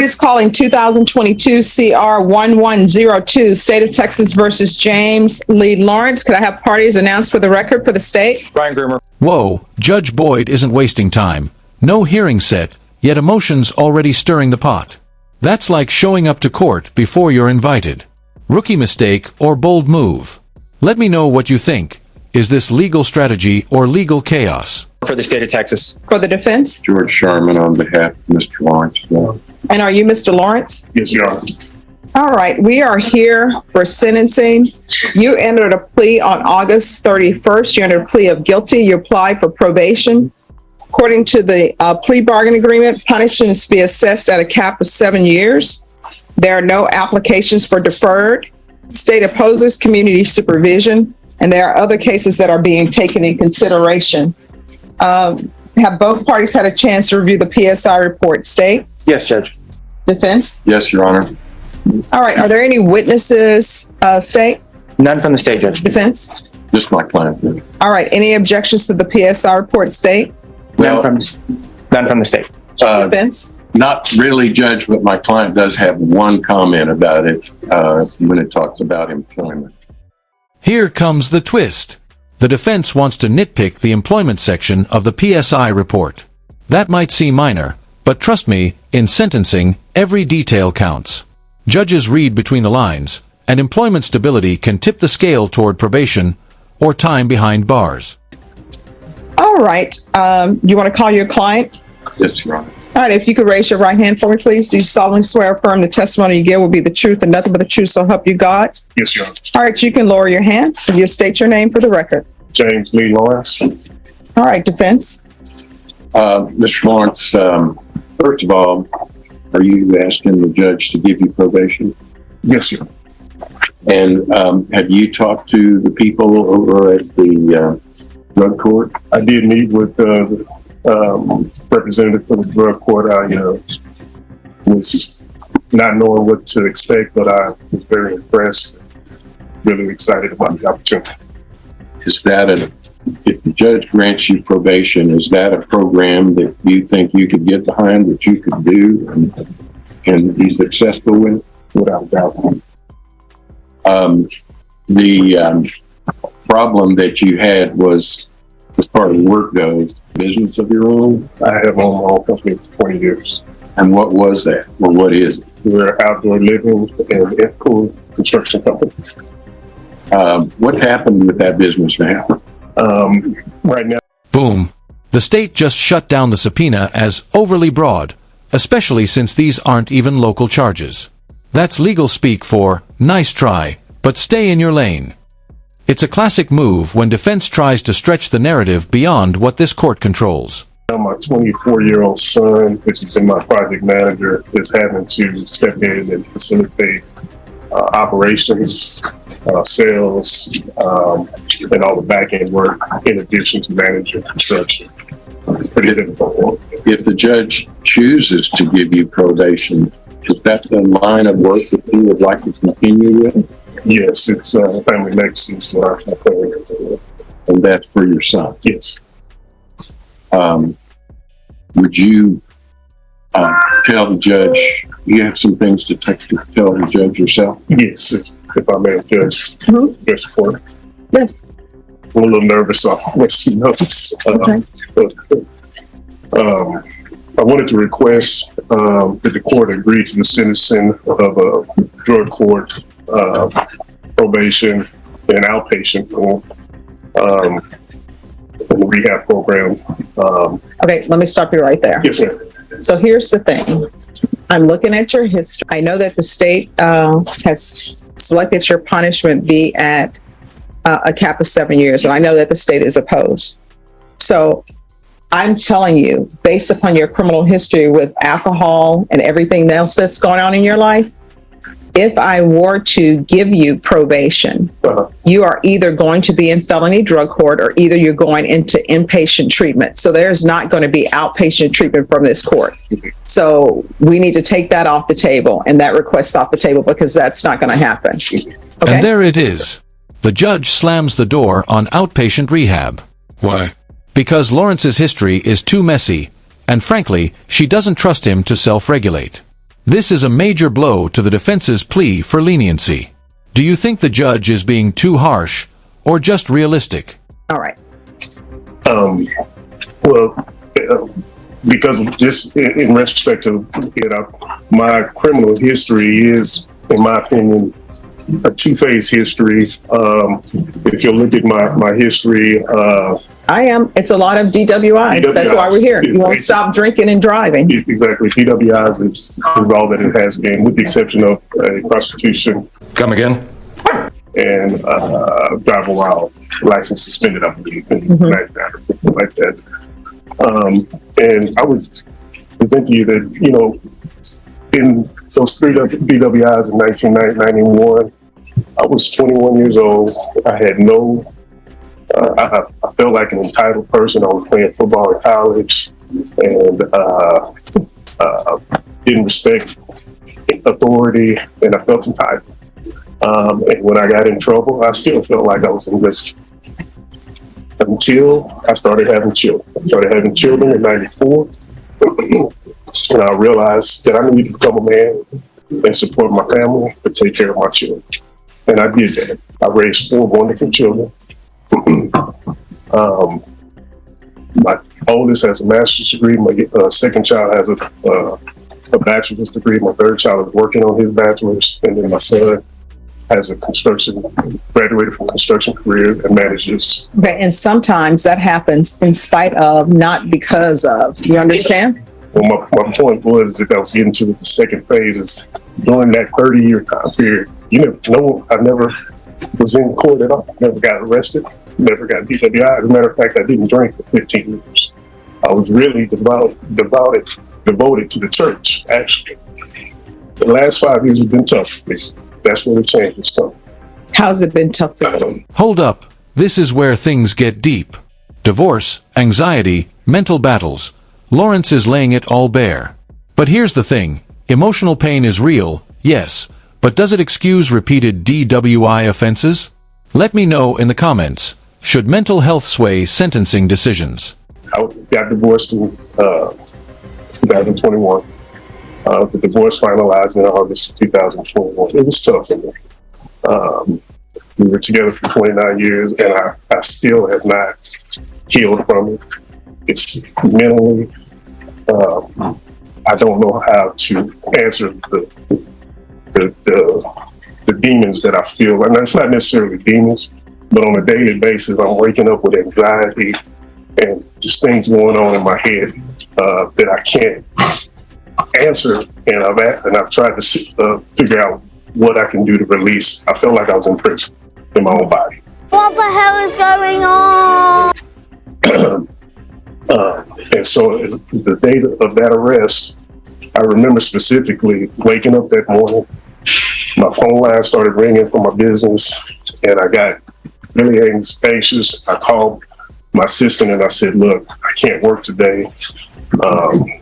Is calling 2022 CR 1102, State of Texas versus James Lee Lawrence. Could I have parties announced for the record for the state? Brian Groomer. Whoa, Judge Boyd isn't wasting time. No hearing set, yet emotions already stirring the pot. That's like showing up to court before you're invited. Rookie mistake or bold move? Let me know what you think. Is this legal strategy or legal chaos? For the state of Texas. For the defense? George Sharman on behalf of Mr. Lawrence. And are you Mr. Lawrence? Yes, Your Honor. All right, we are here for sentencing. You entered a plea on August 31st. You entered a plea of guilty. You applied for probation. According to the plea bargain agreement, punishment is to be assessed at a cap of 7 years. There are no applications for deferred. State opposes community supervision, and there are other cases that are being taken in consideration. Have both parties had a chance to review the PSI report? State? Yes, Judge. Defense? Yes, Your Honor. All right, are there any witnesses, State? None from the state, Judge. Defense? Just my client. All right, any objections to the PSI report? State? None from the state. Defense? Not really, Judge, but my client does have one comment about it when it talks about employment. Here comes the twist. The defense wants to nitpick the employment section of the PSI report. That might seem minor, but trust me, in sentencing, every detail counts. Judges read between the lines, and employment stability can tip the scale toward probation or time behind bars. All right, you want to call your client? Yes, Your Honor. All right, if you could raise your right hand for me, please. Do you solemnly swear or affirm the testimony you give will be the truth and nothing but the truth, so help you God? Yes, Your Honor. All right, you can lower your hand. If you state your name for the record. James Lee Lawrence. All right, defense. Mr. Lawrence, first of all, are you asking the judge to give you probation? Yes, Your Honor. And have you talked to the people over at the drug court? I did meet with the representative from the drug court. I was not knowing what to expect, but I was very impressed, really excited about the opportunity. Is that if the judge grants you probation, is that a program that you think you could get behind, that you could do and be successful with? Without a doubt. The problem that you had was, as part of work though, business of your own? I have owned my own company for 20 years. And what was that, or what is it? We're outdoor living and ethical construction company. What happened with that business now? Right now. Boom. The state just shut down the subpoena as overly broad, especially since these aren't even local charges. That's legal speak for, nice try, but stay in your lane. It's a classic move when defense tries to stretch the narrative beyond what this court controls. My 24-year-old son, which has been my project manager, is having to step in and facilitate operations, sales, and all the back-end work in addition to managing construction. Pretty difficult. If the judge chooses to give you probation, is that the line of work that you would like to continue with? Yes, it's family legacy. And that's for your son? Yes. Would you tell the judge, you have some things to tell the judge yourself? Yes, if I may, Judge. Yes, for Yes. I'm a little nervous, so I'll let you know. Okay. I wanted to request that the court agree to the sentencing of a drug court, probation, and outpatient in the rehab program. Okay, let me stop you right there. Yes, sir. So here's the thing. I'm looking at your history. I know that the state has selected your punishment be at a cap of 7 years, and I know that the state is opposed. So I'm telling you, based upon your criminal history with alcohol and everything else that's going on in your life, if I were to give you probation, you are either going to be in felony drug court or either you're going into inpatient treatment. So there's not going to be outpatient treatment from this court. So we need to take that off the table and that request off the table because that's not going to happen. Okay? And there it is. The judge slams the door on outpatient rehab. Why? Because Lawrence's history is too messy, and frankly, she doesn't trust him to self-regulate. This is a major blow to the defense's plea for leniency. Do you think the judge is being too harsh or just realistic? All right. Well, because of just in retrospect to my criminal history is, in my opinion, a two-phase history. If you look at my history, It's a lot of DWIs. That's why we're here. You won't stop drinking and driving. Exactly. DWIs is all that it has been, with the exception of a prostitution. Come again? And driver while license suspended, I believe, and like that. And I was presenting to you that, in those three DWIs in 1991, I was 21 years old. I had I felt like an entitled person. I was playing football in college and didn't respect authority, and I felt entitled. And when I got in trouble, I still felt like I was in risk until I started having children. I started having children in 94, and I realized that I needed to become a man and support my family, but take care of my children. And I did that. I raised 4 wonderful children. My oldest has a master's degree. My second child has a bachelor's degree. My third child is working on his bachelor's, and then my son has graduated from construction career and manages. Okay, and sometimes that happens in spite of, not because of. You understand? Well, my point was that I was getting to the second phase is during that 30-year time period. I never was in court at all. Never got arrested. Never got DWI. As a matter of fact, I didn't drink for 15 years. I was really devoted to the church, actually. The last 5 years have been tough. That's where the change has come. How's it been tough for you? Hold up. This is where things get deep. Divorce, anxiety, mental battles. Lawrence is laying it all bare. But here's the thing. Emotional pain is real, yes. But does it excuse repeated DWI offenses? Let me know in the comments. Should mental health sway sentencing decisions? I got divorced in 2021. The divorce finalized in August 2021. It was tough for me. We were together for 29 years, and I still have not healed from it. It's mentally, I don't know how to answer the demons that I feel. And it's not necessarily demons, but on a daily basis, I'm waking up with anxiety and just things going on in my head that I can't answer. And I've tried to figure out what I can do to release. I felt like I was in prison in my own body. What the hell is going on? And so the day of that arrest, I remember specifically waking up that morning. My phone line started ringing for my business, and I got really anxious. I called my assistant and I said, "Look, I can't work today. I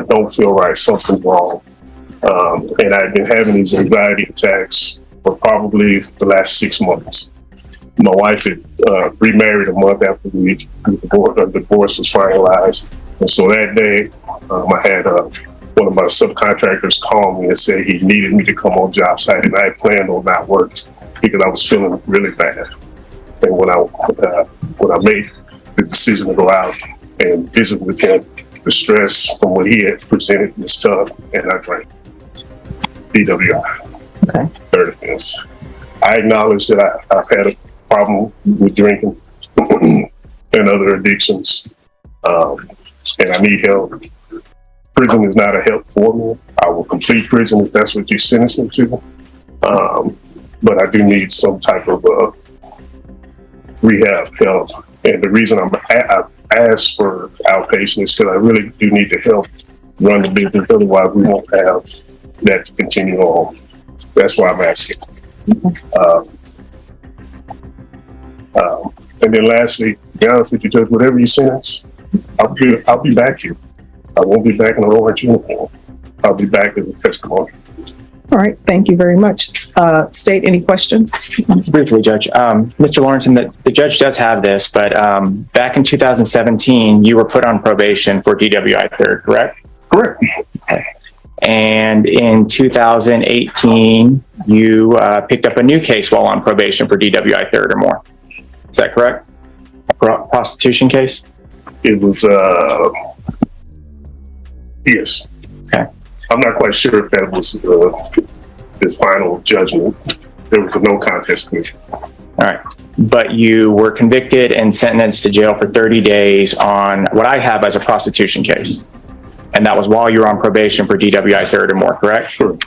don't feel right. Something's wrong." And I've been having these anxiety attacks for probably the last 6 months. My wife had remarried a month after the divorce was finalized. And so that day, I had one of my subcontractors call me and say he needed me to come on job site, and I had planned on not working because I was feeling really bad. And when I made the decision to go out and visit with him, the stress from what he had presented was tough, and I drank. DWI. Okay. Third offense. I acknowledge that I've had a problem with drinking and other addictions, and I need help. Prison is not a help for me. I will complete prison if that's what you sentence me to, but I do need some type of rehab help. And the reason I've asked for outpatient is because I really do need to help run the business. Otherwise, we won't have that to continue on. That's why I'm asking. And then lastly, to be honest with you, Judge, whatever you sentence, I'll be back here. I won't be back in an orange uniform. I'll be back as a testimony. All right, thank you very much. State, any questions? Briefly, Judge. Mr. Lawrence, the judge does have this, but back in 2017, you were put on probation for DWI third, correct? Correct. Okay. And in 2018, you picked up a new case while on probation for DWI third or more. Is that correct? A prostitution case? It was, yes. Okay. I'm not quite sure if that was the final judgment. There was a no contest plea. All right. But you were convicted and sentenced to jail for 30 days on what I have as a prostitution case. And that was while you were on probation for DWI third or more, correct? Sure.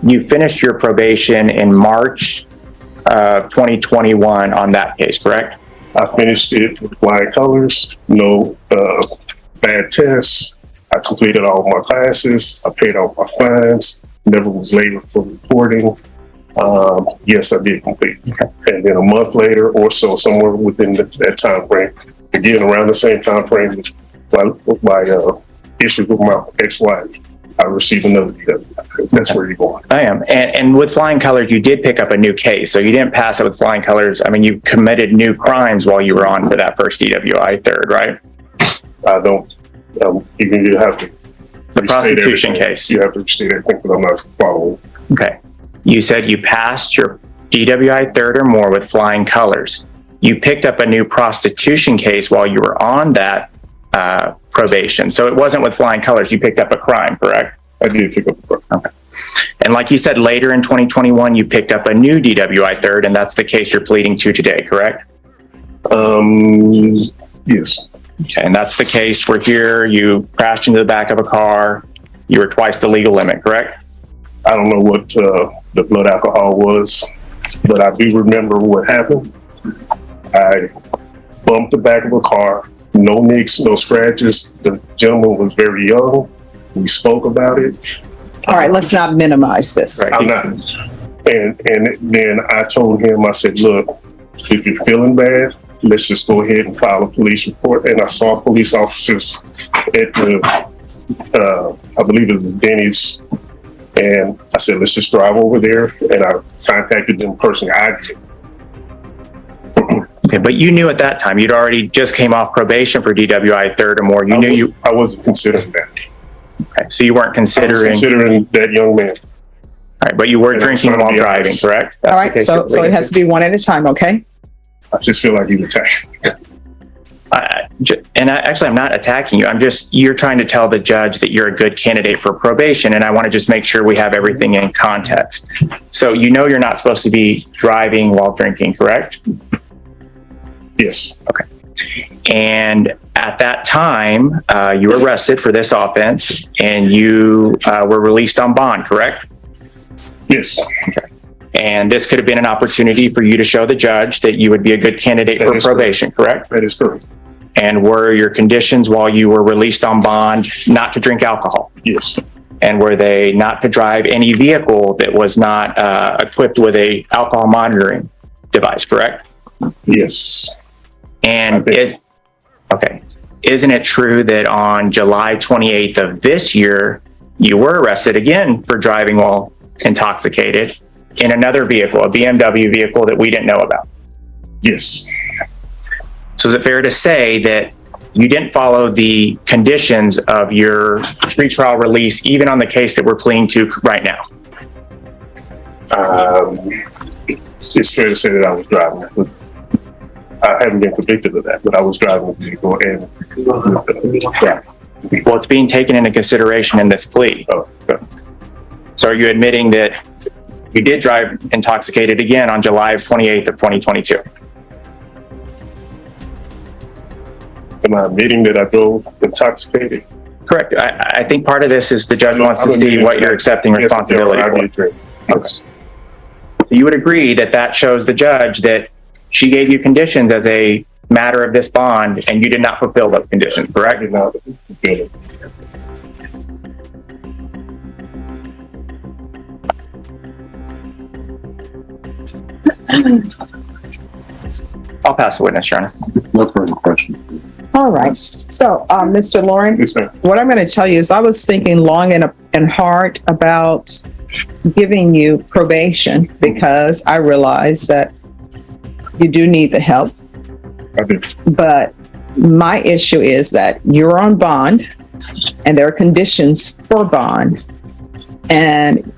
You finished your probation in March of 2021 on that case, correct? I finished it with flying colors, no bad tests. I completed all my classes. I paid all my fines. Never was late for reporting. Yes, I did complete. Okay. And then a month later or so, somewhere within that time frame, again around the same time frame, my issues with my ex-wife, I received another DWI. That's where you're going. I am. And with flying colors, you did pick up a new case. So you didn't pass it with flying colors. I mean, you committed new crimes while you were on for that first DWI third, right? I don't, you have to. The prostitution case. You have to restate everything, but I'm not following. Okay. You said you passed your DWI third or more with flying colors. You picked up a new prostitution case while you were on that probation. So it wasn't with flying colors. You picked up a crime, correct? I did pick up a crime. Okay. And like you said, later in 2021, you picked up a new DWI third, and that's the case you're pleading to today, correct? Yes. Okay. And that's the case where here you crashed into the back of a car. You were twice the legal limit, correct? I don't know what the blood alcohol was, but I do remember what happened. I bumped the back of a car, no nicks, no scratches. The gentleman was very young. We spoke about it. All right, let's not minimize this. Right. I'm not. And then I told him, I said, look, if you're feeling bad, let's just go ahead and file a police report. And I saw police officers at the, I believe it was Denny's. And I said, let's just drive over there. And I contacted them personally. Okay, but you knew at that time, you'd already just came off probation for DWI third or more. I wasn't considering that. Okay, so you weren't I was considering. considering that young man. All right, but you were And I was drinking trying to while be driving, honest. correct? All right, so it has to be one at a time, okay? I just feel like he was attacked. I'm not attacking you. You're trying to tell the judge that you're a good candidate for probation, and I want to just make sure we have everything in context. So you know you're not supposed to be driving while drinking, correct? Yes. Okay. And at that time, you were arrested for this offense, and you were released on bond, correct? Yes. And this could have been an opportunity for you to show the judge that you would be a good candidate That for is probation, correct? That is correct. And were your conditions while you were released on bond not to drink alcohol? Yes. And were they not to drive any vehicle that was not equipped with a alcohol monitoring device, correct? Yes. And isn't it true that on July 28th of this year, you were arrested again for driving while intoxicated in another vehicle, a BMW vehicle that we didn't know about? Yes. So is it fair to say that you didn't follow the conditions of your pretrial release, even on the case that we're pleading to right now? It's fair to say that I was driving. But I haven't been convicted of that, but I was driving the vehicle and Well, it's being taken into consideration in this plea. So are you admitting that you did drive intoxicated again on July of 28th of 2022? am I admitting that I drove intoxicated? Correct. I think part of this is the judge wants to see what you're accepting responsibility for. Yes. You would agree that that shows the judge that she gave you conditions as a matter of this bond and you did not fulfill those conditions, correct? I did not fulfill it. I'll pass the witness, Your Honor. No further questions. All right. So, Mr. Lauren, Yes, ma'am. what I'm going to tell you is I was thinking long and hard about giving you probation because I realize that you do need the help. I do. But my issue is that you're on bond and there are conditions for bond. And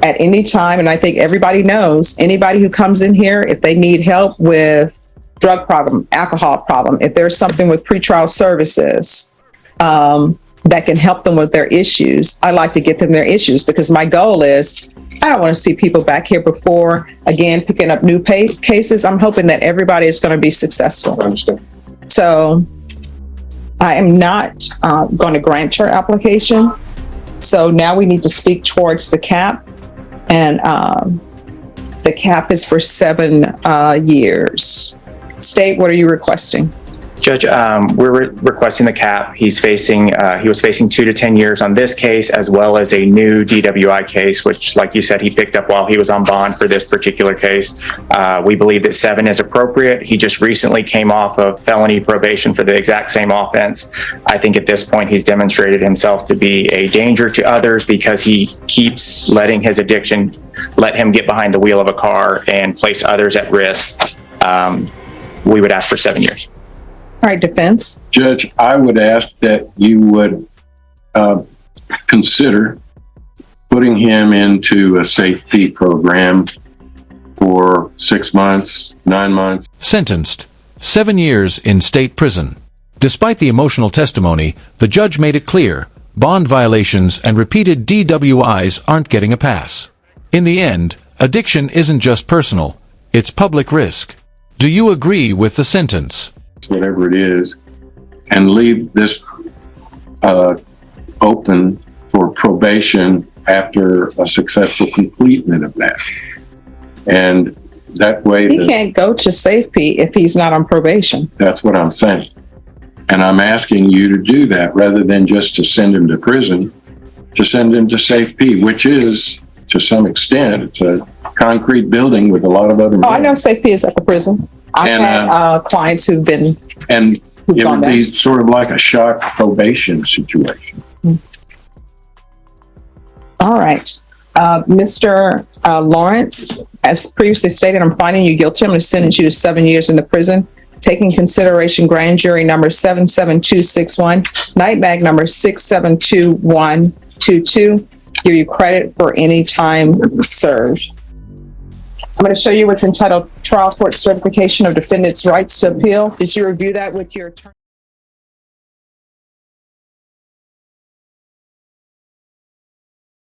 at any time, and I think everybody knows, anybody who comes in here, if they need help with drug problem, alcohol problem, if there's something with pretrial services, that can help them with their issues, I like to get them their issues, because my goal is, I don't want to see people back here before, again, picking up new cases. I'm hoping that everybody is going to be successful. I understand. So I am not going to grant your application. So now we need to speak towards the cap. And the cap is for 7 years. State, what are you requesting? Judge, we're requesting the cap. He was facing 2 to 10 years on this case, as well as a new DWI case, which, like you said, he picked up while he was on bond for this particular case. We believe that 7 is appropriate. He just recently came off of felony probation for the exact same offense. I think at this point, he's demonstrated himself to be a danger to others because he keeps letting his addiction let him get behind the wheel of a car and place others at risk. We would ask for 7 years. All right, defense. Judge, I would ask that you would consider putting him into a Safe P program for 6 months, 9 months. Sentenced 7 years in state prison. Despite the emotional testimony, the judge made it clear bond violations and repeated DWIs aren't getting a pass. In the end, addiction isn't just personal, it's public risk. Do you agree with the sentence? Whatever it is, and leave this open for probation after a successful completion of that. And that way, He can't go to Safe P if he's not on probation. that's what I'm saying. And I'm asking you to do that rather than just to send him to prison, to send him to Safe P, which is, to some extent, it's a concrete building with a lot of other. Oh, I know Safe P is at the prison. I've And, had clients who've been. And it gone would be sort of like a shock probation situation. All right. Mr. Lawrence, as previously stated, I'm finding you guilty. I'm going to sentence you to 7 years in the prison. Taking consideration grand jury number 77261, night mag number 672122. Give you credit for any time served. I'm going to show you what's entitled Trial Court Certification of Defendant's Rights to Appeal. Did you review that with your attorney?